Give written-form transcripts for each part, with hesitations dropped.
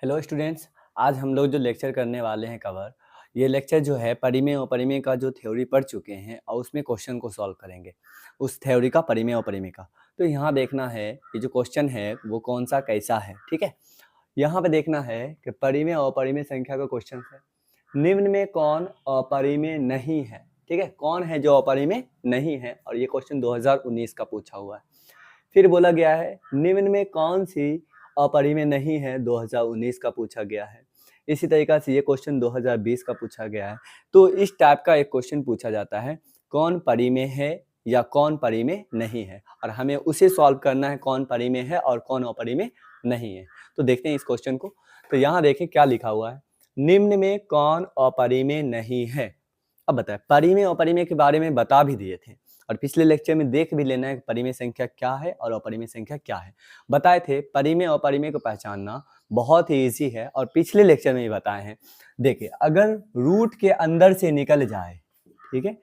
Hello students. आज हम लोग जो लेक्चर करने वाले हैं कवर, ये लेक्चर जो है परिमेय और अपरिमेय का जो थ्योरी पढ़ चुके हैं और उसमें क्वेश्चन को सॉल्व करेंगे उस थ्योरी का, परिमेय और अपरिमेय का। तो यहाँ देखना है कि जो क्वेश्चन है वो कौन सा कैसा है। ठीक है, यहाँ पे देखना है कि परिमेय और अपरिमेय संख्या का क्वेश्चन है। निम्न में कौन अपरिमेय नहीं है। ठीक है, कौन है जो अपरिमेय नहीं है, और ये क्वेश्चन 2019 का पूछा हुआ है। फिर बोला गया है निम्न में कौन सी अपरिमेय नहीं है, 2019 का पूछा गया है। इसी तरीके से ये क्वेश्चन 2020 का पूछा गया है। तो इस टाइप का एक क्वेश्चन पूछा जाता है, कौन परिमेय है या कौन परिमेय नहीं है, और हमें उसे सॉल्व करना है कौन परिमेय है और कौन अपरिमेय नहीं है। तो देखते हैं इस क्वेश्चन को। तो यहाँ देखें क्या लिखा हुआ है, निम्न में कौन अपरिमेय नहीं है। अब बताएं, परिमेय और अपरिमेय के बारे में बता भी दिए थे और पिछले लेक्चर में देख भी लेना है कि परिमेय संख्या क्या है और अपरिमेय संख्या क्या है। बताए थे परिमेय और अपरिमेय को पहचानना बहुत ही इजी है और पिछले लेक्चर में ही बताए हैं। देखिए, अगर रूट के अंदर से निकल जाए, ठीक है,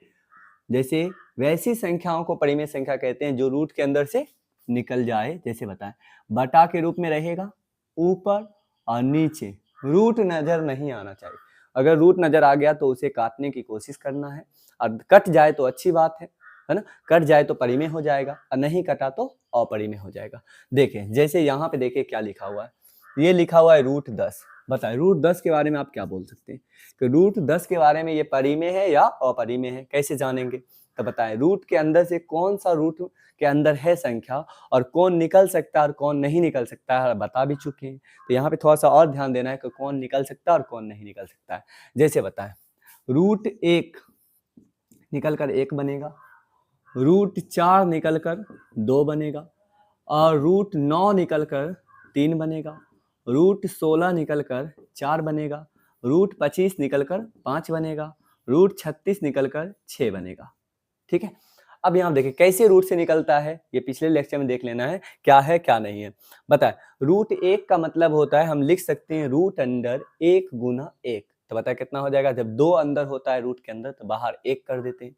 जैसे वैसी संख्याओं को परिमेय संख्या कहते हैं जो रूट के अंदर से निकल जाए। जैसे बताएं, बटा के रूप में रहेगा, ऊपर और नीचे रूट नजर नहीं आना चाहिए। अगर रूट नजर आ गया तो उसे काटने की कोशिश करना है, और कट जाए तो अच्छी बात है ना। कट जाए तो परिमेय हो जाएगा और नहीं कटा तो अपरिमेय हो जाएगा। देखें, जैसे यहाँ पे देखिए क्या लिखा हुआ है, ये लिखा हुआ है रूट 10। बताएं रूट 10 के बारे में आप क्या बोल सकते हैं कि रूट 10 के बारे में ये परिमेय है या अपरिमेय है, कैसे जानेंगे। तो बताएं रूट के अंदर से कौन सा रूट के अंदर है संख्या और कौन निकल सकता है और कौन नहीं निकल सकता है, बता भी चुके हैं। तो यहाँ पे थोड़ा सा और ध्यान देना है कि कौन निकल सकता है और कौन नहीं निकल सकता है। जैसे बताएं, रूट 1 निकल कर 1 बनेगा, रूट 4 निकल कर 2 बनेगा, और रूट 9 निकल कर 3 बनेगा, रूट 16 निकल कर 4 बनेगा, रूट 25 निकल कर 5 बनेगा, रूट 36 निकल कर 6 बनेगा। ठीक है, अब यहाँ देखिए कैसे रूट से निकलता है, ये पिछले लेक्चर में देख लेना है क्या है क्या नहीं है। बताए रूट 1 का मतलब होता है, हम लिख सकते हैं रूट अंडर 1 गुना 1। तो बताए कितना हो जाएगा, जब 2 अंदर होता है रूट के अंदर तो बाहर 1 कर देते हैं।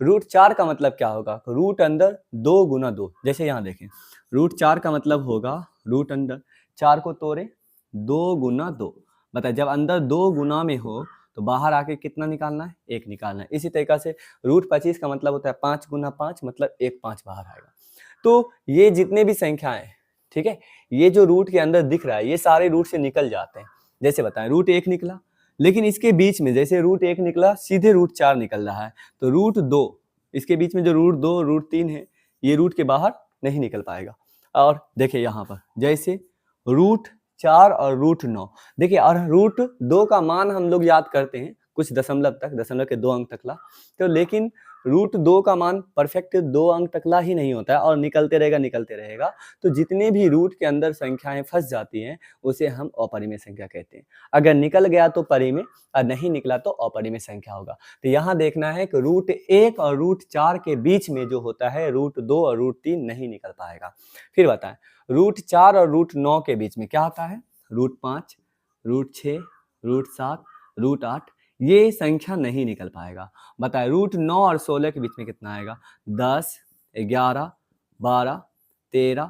रूट 4 का मतलब क्या होगा, रूट अंदर 2 गुना 2। जैसे यहाँ देखें, रूट 4 का मतलब होगा रूट अंदर 4 को तोड़े 2 गुना 2। बताए जब अंदर 2 गुना में हो तो बाहर आके कितना निकालना है, 1 निकालना है। इसी तरीके से रूट 25 का मतलब होता है 5 गुना 5, मतलब 1 5 बाहर आएगा। तो ये जितने भी संख्याएं, ठीक है, ये जो रूट के अंदर दिख रहा है ये सारे रूट से निकल जाते हैं। जैसे बताएं रूट 1 निकला, लेकिन इसके बीच में जैसे रूट 1 निकला सीधे रूट 4 निकल रहा है, तो रूट 2 इसके बीच में जो रूट 2 रूट 3 है ये रूट के बाहर नहीं निकल पाएगा। और देखिए यहाँ पर जैसे रूट 4 और रूट 9, देखिए, और रूट 2 का मान हम लोग याद करते हैं कुछ दशमलव तक, दशमलव के 2 अंक तकला। तो लेकिन रूट 2 का मान परफेक्ट 2 अंक तकला ही नहीं होता है और निकलते रहेगा निकलते रहेगा। तो जितने भी रूट के अंदर संख्याएं फंस जाती हैं उसे हम अपरिमेय संख्या कहते हैं। अगर निकल गया तो परिमेय और नहीं निकला तो अपरिमेय संख्या होगा। तो यहाँ देखना है कि रूट 1 और रूट 4 के बीच में जो होता है रूट 2 और रूट 3 नहीं निकल पाएगा। फिर बताएं रूट 4 और रूट 9 के बीच में क्या होता है, रूट 5, रूट 6, रूट 7, रूट 8, ये संख्या नहीं निकल पाएगा। बताए रूट 9 और 16 के बीच में कितना आएगा, 10, 11, 12, 13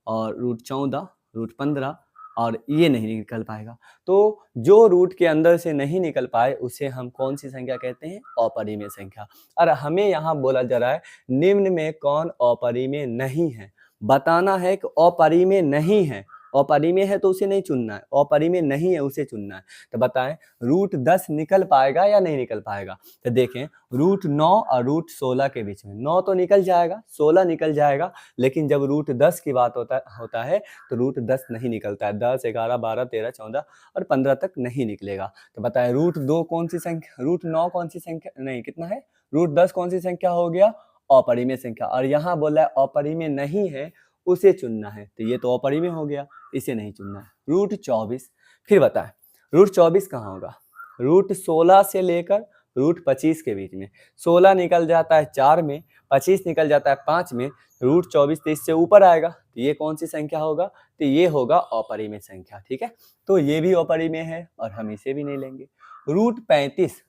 और रूट 14, रूट 15, और ये नहीं निकल पाएगा। तो जो रूट के अंदर से नहीं निकल पाए उसे हम कौन सी संख्या कहते हैं, अपरिमेय संख्या। और हमें यहाँ बोला जा रहा है निम्न में कौन अपरिमेय नहीं है। बताना है कि अपरिमेय नहीं है, अपरिमेय है तो उसे नहीं चुनना है, अपरिमेय नहीं है उसे चुनना है। तो बताएं रूट 10 निकल पाएगा या नहीं निकल पाएगा। तो देखें रूट 9 और रूट 16 के बीच में 9 तो निकल जाएगा, 16 निकल जाएगा, लेकिन जब रूट 10 की बात होता है तो रूट 10 नहीं निकलता है। 10, 11, 12, 13, 14 और 15 तक नहीं निकलेगा। तो बताएं रूट 2 कौन सी संख्या, रूट 9 कौन सी संख्या, नहीं कितना है, रूट 10 कौन सी संख्या हो गया, अपरिमेय संख्या। और यहाँ बोला है अपरिमेय नहीं है उसे चुनना है, तो ये तो अपरिमेय हो गया, इसे नहीं चुनना है। रूट 24, फिर बताएं रूट 24 कहाँ होगा, रूट 16 से लेकर रूट 25 के बीच में। 16 निकल जाता है 4 में, 25 निकल जाता है 5 में, रूट 24 तो इससे ऊपर आएगा, तो ये कौन सी संख्या होगा, तो ये होगा अपरिमेय संख्या। ठीक है, तो ये भी अपरिमेय है और हम इसे भी नहीं लेंगे। रूट 35,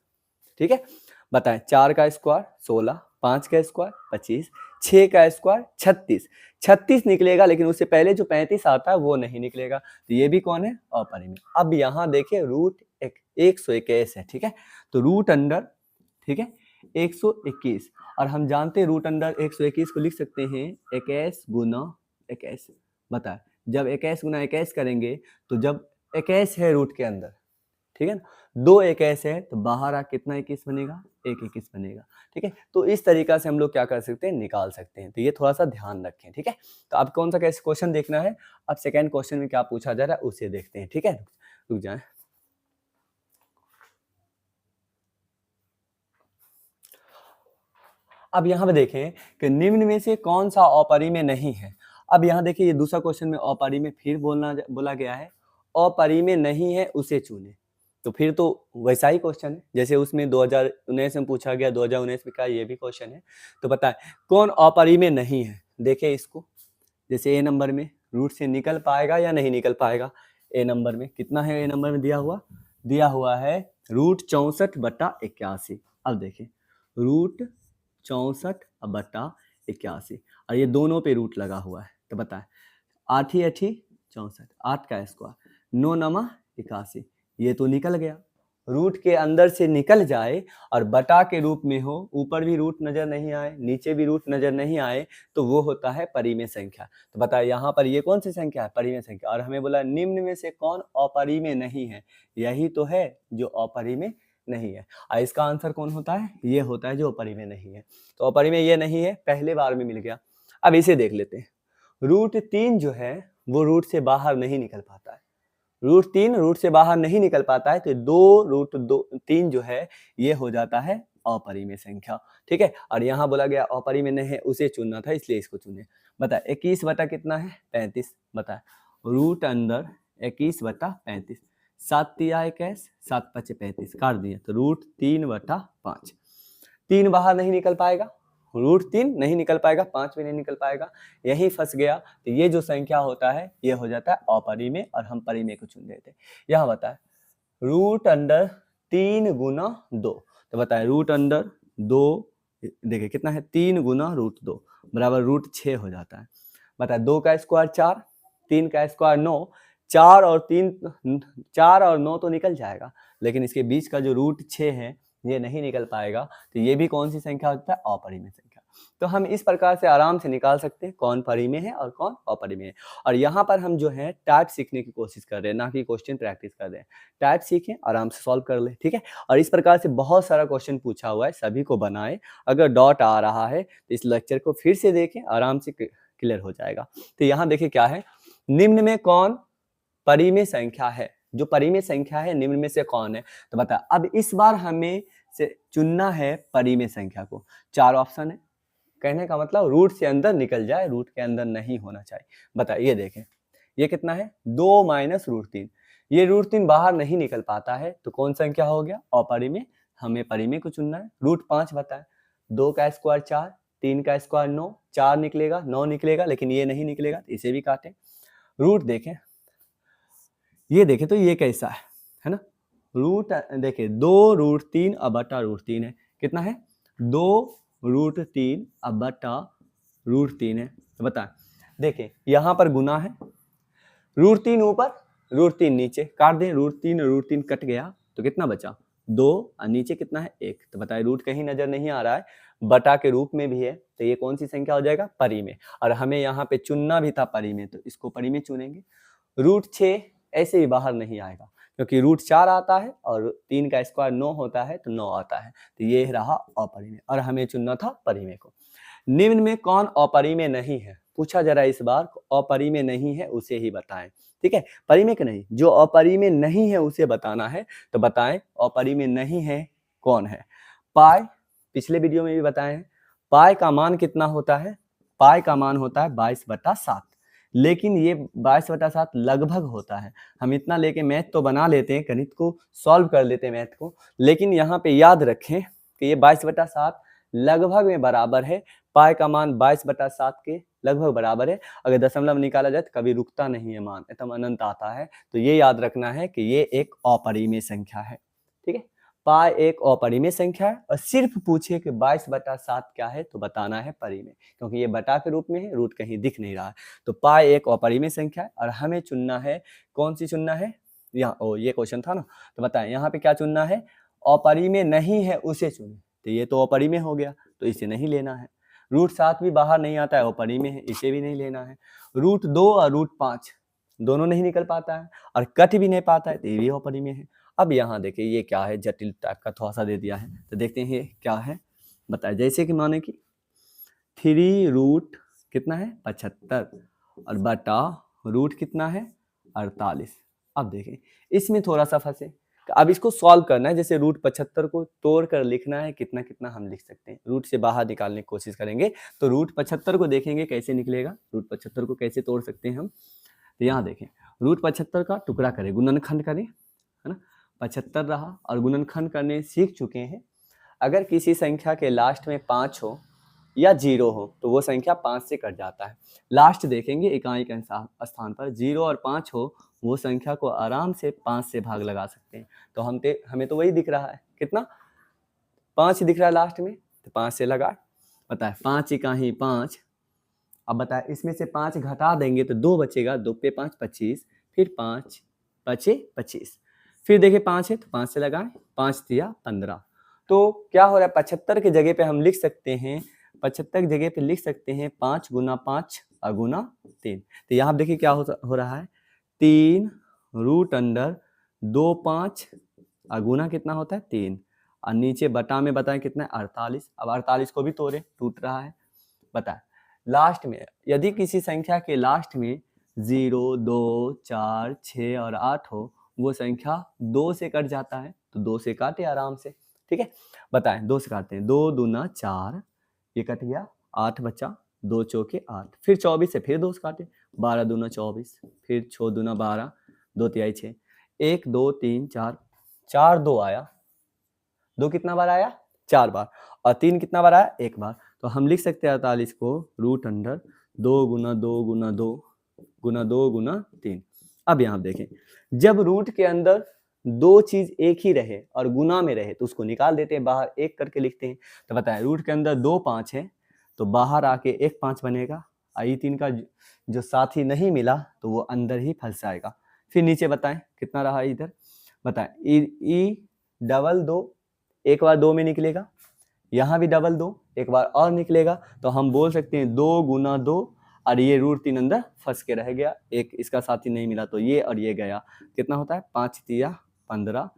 ठीक है, बताएं 4 का स्क्वायर 16, 5 का स्क्वायर 25, 6 का स्क्वायर 36, 36 निकलेगा, लेकिन उससे पहले जो 35 आता है वो नहीं निकलेगा, तो ये भी कौन है, अपरिमेय। अब यहाँ देखिए रूट 121 है, ठीक है, तो रूट अंडर, ठीक है, 121, और हम जानते हैं रूट अंडर 121 को लिख सकते हैं 21 गुना 21। बताए जब 21 गुना 21 करेंगे तो जब 21 है रूट के अंदर, ठीक है ना, 2 21 है तो बाहर आ कितना 21 बनेगा, 1 21 बनेगा, ठीक है। तो इस तरीका से हम लोग क्या कर सकते हैं, निकाल सकते हैं, तो ये थोड़ा सा ध्यान रखें, ठीक है। तो अब कौन सा कैसे क्वेश्चन देखना है, अब सेकंड क्वेश्चन में क्या पूछा जा रहा है उसे देखते हैं, ठीक है, रुक जाए। अब यहाँ पे देखें कि निम्न में से कौन सा अपरिमेय नहीं है। अब यहाँ देखिए ये दूसरा क्वेश्चन में अपरिमेय फिर बोला गया है, अपरिमेय नहीं है उसे चुने, तो फिर तो वैसा ही क्वेश्चन है जैसे उसमें 2019 में पूछा गया, 2019 में का ये भी क्वेश्चन है। तो बताए कौन अपरिमेय नहीं है, देखें इसको, जैसे ए नंबर में रूट से निकल पाएगा या नहीं निकल पाएगा। ए नंबर में कितना है, ए नंबर में दिया हुआ है रूट 64/81। अब देखें रूट 64/81, और ये दोनों पे रूट लगा हुआ है, तो बताए 8 ही 8 64, 8 का स्क्वायर 9 नमा 81, ये तो निकल गया। रूट के अंदर से निकल जाए और बटा के रूप में हो, ऊपर भी रूट नजर नहीं आए, नीचे भी रूट नजर नहीं आए, तो वो होता है परिमेय संख्या। तो बताए यहाँ पर ये कौन सी संख्या है, परिमेय संख्या। और हमें बोला निम्न में से कौन अपरिमेय नहीं है, यही तो है जो अपरिमेय नहीं है, और इसका आंसर कौन होता है, ये होता है जो अपरिमेय नहीं है। तो अपरिमेय ये नहीं है, पहले बार में मिल गया। अब इसे देख लेते हैं, रूट 3 जो है वो रूट से बाहर नहीं निकल पाता है, रूट 3 रूट से बाहर नहीं निकल पाता है, तो 2√3 जो है ये हो जाता है अपरिमेय संख्या, ठीक है। और यहाँ बोला गया अपरिमेय नहीं है उसे चुनना था, इसलिए इसको चुने। बता 21 बटा कितना है 35, बता रूट अंदर 21/35, 7 तिया 21, 7 पचे 35, काट दिए तो रूट 3/5। 3 बाहर नहीं निकल पाएगा, रूट 3 नहीं निकल पाएगा, 5 भी नहीं निकल पाएगा, यही फंस गया। तो ये जो संख्या होता है ये हो जाता है अपरिमेय, और हम परिमेय को चुन देते हैं। यहाँ बताए रूट अंडर 3 गुना 2, तो बताए रूट अंडर 2, देखिए कितना है 3 गुना रूट 2 बराबर रूट 6 हो जाता है। बताए 2 का स्क्वायर 4, 3 का स्क्वायर 9, 4 और 9 तो निकल जाएगा, लेकिन इसके बीच का जो रूट 6 है ये नहीं निकल पाएगा, तो ये भी कौन सी संख्या होता है, अपरिमेय संख्या। तो हम इस प्रकार से आराम से निकाल सकते हैं कौन परिमेय है और कौन अपरिमेय है। और यहाँ पर हम जो है टाइप सीखने की कोशिश कर रहे हैं, ना कि क्वेश्चन प्रैक्टिस कर रहे हैं। टाइप सीखें, आराम से सॉल्व कर ले, ठीक है। और इस प्रकार से बहुत सारा क्वेश्चन पूछा हुआ है, सभी को बनाए। अगर डॉट आ रहा है तो इस लेक्चर को फिर से देखें, आराम से क्लियर हो जाएगा। तो यहाँ देखिए क्या है, निम्न में कौन परिमेय संख्या है, जो परिमेय संख्या है निम्न में से कौन है। तो बता अब इस बार हमें से चुनना है परिमेय संख्या को। 4 ऑप्शन है, कहने का मतलब रूट से अंदर निकल जाए, रूट के अंदर नहीं होना चाहिए। बता ये देखें ये कितना है 2 माइनस रूट 3, ये रूट 3 बाहर नहीं निकल पाता है, तो कौन संख्या हो गया अपरिमेय, हमें परिमेय को चुनना है। रूट 5 बताए 2 का स्क्वायर 4, 3 का स्क्वायर 9, 4 निकलेगा 9 निकलेगा, लेकिन ये नहीं निकलेगा, इसे भी काटें। रूट देखें, ये देखें तो ये कैसा है ना, रूट देखिए 2√3 अब बटा रूट 3 है, कितना है 2√3 अब बटा रूट 3 है। तो बता देखिए यहाँ पर गुना है, रूट 3 ऊपर रूट 3 नीचे, काट दें रूट 3 कट गया तो कितना बचा 2, और नीचे कितना है 1। तो बताए रूट कहीं नजर नहीं आ रहा है, बटा के रूप में भी है, तो ये कौन सी संख्या हो जाएगा परिमेय। और हमें यहाँ पे चुनना भी था परिमेय, तो इसको परिमेय चुनेंगे। रूट 6 ऐसे ही बाहर नहीं आएगा, क्योंकि रूट 4 आता है और 3 का स्क्वायर 9 होता है, तो 9 आता है, तो ये रहा अपरिमेय, और हमें चुनना था परिमेय को। निम्न में कौन अपरिमेय नहीं है, पूछा जरा इस बार, अपरिमेय नहीं है उसे ही बताएं, ठीक है। परिमेय का नहीं, जो अपरिमेय नहीं है उसे बताना है। तो बताएं अपरिमेय नहीं है कौन है। पाई पिछले वीडियो में भी बताए हैं, पाई का मान कितना होता है, पाई का मान होता है 22/7, लेकिन ये 22/7 लगभग होता है। हम इतना लेके मैथ तो बना लेते हैं, गणित को सॉल्व कर लेते हैं मैथ को, लेकिन यहाँ पे याद रखें कि ये 22/7 लगभग में बराबर है, पाई का मान 22/7 के लगभग बराबर है। अगर दशमलव निकाला जाए तो कभी रुकता नहीं है मान, एकदम अनंत आता है, तो ये याद रखना है कि ये एक अपरिमेय संख्या है, ठीक है। पाई एक अपरिमेय संख्या है और सिर्फ पूछे कि 22/7 क्या है तो बताना है परिमेय, क्योंकि ये बटा के रूप में है, रूट कहीं दिख नहीं रहा है। तो पाई एक अपरिमेय संख्या है और हमें चुनना है, कौन सी चुनना है, यहाँ ये क्वेश्चन था ना, तो बताएं यहाँ पे क्या चुनना है, अपरिमेय नहीं है उसे चुने। तो ये तो अपरिमेय हो गया, तो इसे नहीं लेना है। √7 भी बाहर नहीं आता है, अपरिमेय है, इसे भी नहीं लेना है। √2 और √5 दोनों नहीं निकल पाता है और कट भी नहीं पाता है, तो ये भी अपरिमेय है। अब यहाँ देखिए ये क्या है, जटिल टाइप का थोड़ा सा दे दिया है, तो देखते हैं ये क्या है, बताए। जैसे कि माने कि 3 रूट कितना है 75 और बटा रूट कितना है 48। अब देखें इसमें थोड़ा सा फंसे, अब इसको सॉल्व करना है। जैसे √75 को तोड़ कर लिखना है, कितना कितना हम लिख सकते हैं, रूट से बाहर निकालने की कोशिश करेंगे। तो √75 को देखेंगे कैसे निकलेगा, √75 को कैसे तोड़ सकते हैं हम। तो यहाँ देखें √75 का टुकड़ा करें, गुणनखंड करें, है ना, 75 रहा और गुणनखंड करने सीख चुके हैं। अगर किसी संख्या के लास्ट में 5 हो या 0 हो तो वो संख्या 5 से कट जाता है। लास्ट देखेंगे इकाई के स्थान पर 0 और 5 हो, वो संख्या को आराम से 5 से भाग लगा सकते हैं। तो हमें तो वही दिख रहा है, कितना 5 दिख रहा है लास्ट में, तो 5 से लगाए। बताए 5 इकाई 5। अब बताए इसमें से 5 घटा देंगे तो 2 बचेगा, 2 पे 5 25, फिर 5 बचे 25, फिर देखिए 5 है तो 5 से लगाएं, 5 दिया 15। तो क्या हो रहा है, 75 की जगह पे हम लिख सकते हैं, 75 की जगह पे लिख सकते हैं 5 गुना 5 गुना 3। तो यहाँ देखिए क्या हो रहा है, 3 √2 5 गुना कितना होता है 3 और नीचे बटा में बताएं कितना है 48। अब 48 को भी तोड़े, टूट रहा है। बताए लास्ट में यदि किसी संख्या के लास्ट में 0 2 4 6 और 8 हो, वो संख्या 2 से कट जाता है, तो 2 से काटे आराम से, ठीक है। बताएं 2 से काटते हैं, 2 दूना 4, ये कट गया, 8 बचा, 2 चौके 8, फिर 24 से फिर 2 से काटे, 12 दूना 24, फिर 6 दूना 12, 2 तिहाई 6, 1 2 3 4, 4 2 आया, 2 कितना बार आया 4 बार और 3 कितना बार आया 1 बार। तो हम लिख सकते हैं 48 को √2 गुना 2 गुना 2 गुना 2 गुना 3। अब यहाँ देखें जब रूट के अंदर दो चीज एक ही रहे और गुना में रहे तो उसको निकाल देते हैं बाहर, एक करके लिखते हैं। तो बताएं रूट के अंदर 2 5 है तो बाहर आके 1 5 बनेगा, आई 3 का जो साथी नहीं मिला तो वो अंदर ही फंस जाएगा। फिर नीचे बताएं कितना रहा इधर, बताएं ई डबल 2 एक बार 2 में निकलेगा, यहाँ भी डबल 2 एक बार और निकलेगा, तो हम बोल सकते हैं 2 गुना 2 और ये √3 अंदर फंस के रह गया, एक इसका साथी नहीं मिला तो ये और ये गया, कितना होता है 5 तिया 15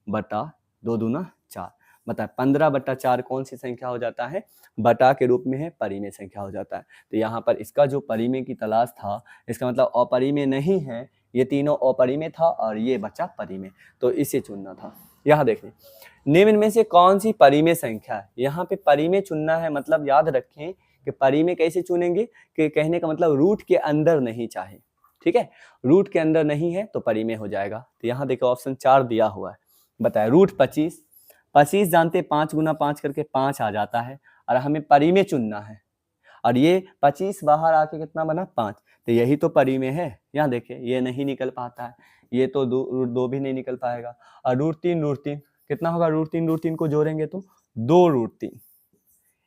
बटा 2 दूना 4। बताए 15/4 कौन सी संख्या हो जाता है, बटा के रूप में है, परिमेय संख्या हो जाता है। तो यहाँ पर इसका जो परिमेय की तलाश था, इसका मतलब अपरिमेय नहीं है, ये तीनों अपरिमेय था और ये बचा परिमेय, तो इसे चुनना था। यहाँ देखें निम्न में से कौन सी परिमेय संख्या है, यहाँ पे परिमेय चुनना है, मतलब याद रखें कि परिमेय कैसे चुनेंगे, कि कहने का मतलब रूट के अंदर नहीं चाहे, ठीक है, रूट के अंदर नहीं है तो परिमेय हो जाएगा। तो यहाँ देखो ऑप्शन 4 दिया हुआ है। बताए √25, 25 जानते 5 गुना 5 करके 5 आ जाता है और हमें परिमेय चुनना है और ये 25 बाहर आके कितना बना 5, तो यही तो परिमेय है। यहाँ देखिए ये नहीं निकल पाता है, ये तो √2 भी नहीं निकल पाएगा और √3 कितना होगा, √3 को जोड़ेंगे तो 2 √3,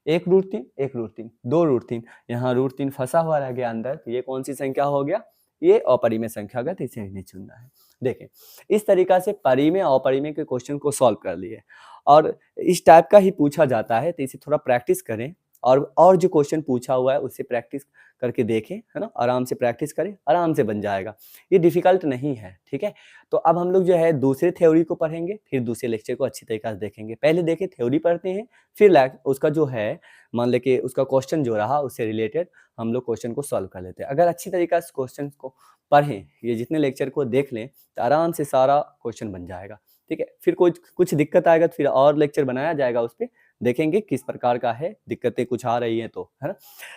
1 √3 1 √3 2 √3, यहाँ √3 फंसा हुआ रह गया अंदर, तो ये कौन सी संख्या हो गया, ये अपरिमेय संख्या होगा, तो इसे नहीं चुनना है। देखें इस तरीका से परिमेय और अपरिमेय के क्वेश्चन को सॉल्व कर लिए और इस टाइप का ही पूछा जाता है, तो इसे थोड़ा प्रैक्टिस करें और जो क्वेश्चन पूछा हुआ है उससे प्रैक्टिस करके देखें, है ना, आराम से प्रैक्टिस करें, आराम से बन जाएगा, ये डिफिकल्ट नहीं है, ठीक है। तो अब हम लोग जो है दूसरे थ्योरी को पढ़ेंगे, फिर दूसरे लेक्चर को अच्छी तरीके से देखेंगे। पहले देखें थ्योरी पढ़ते हैं, फिर उसका जो है मान ले कि उसका क्वेश्चन जो रहा उससे रिलेटेड हम लोग क्वेश्चन को सॉल्व कर लेते हैं। अगर अच्छी तरीके से क्वेश्चन को पढ़ें, ये जितने लेक्चर को देख लें तो आराम से सारा क्वेश्चन बन जाएगा, ठीक है। फिर कुछ दिक्कत आएगा तो फिर और लेक्चर बनाया जाएगा, उस पर देखेंगे किस प्रकार का है, दिक्कतें कुछ आ रही हैं तो, है ना।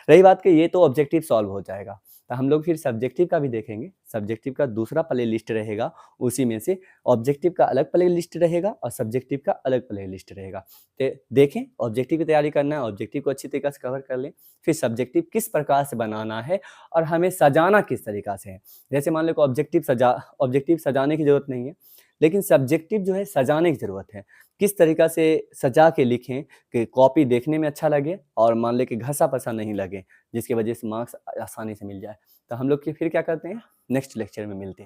रही बात कि ये तो ऑब्जेक्टिव सॉल्व हो जाएगा, तो हम लोग फिर सब्जेक्टिव का भी देखेंगे। सब्जेक्टिव का दूसरा प्ले लिस्ट रहेगा, उसी में से ऑब्जेक्टिव का अलग प्ले लिस्ट रहेगा और सब्जेक्टिव का अलग प्ले लिस्ट रहेगा। तो देखें ऑब्जेक्टिव की तैयारी करना है, ऑब्जेक्टिव को अच्छी तरीके से कवर कर लें, फिर सब्जेक्टिव किस प्रकार से बनाना है और हमें सजाना किस तरीका से है। जैसे मान लो ऑब्जेक्टिव सजाने की जरूरत नहीं है, लेकिन सब्जेक्टिव जो है सजाने की ज़रूरत है। किस तरीक़ा से सजा के लिखें कि कॉपी देखने में अच्छा लगे और मान लें कि घसा-पसा नहीं लगे, जिसकी वजह से मार्क्स आसानी से मिल जाए। तो हम लोग फिर क्या करते हैं, नेक्स्ट लेक्चर में मिलते हैं।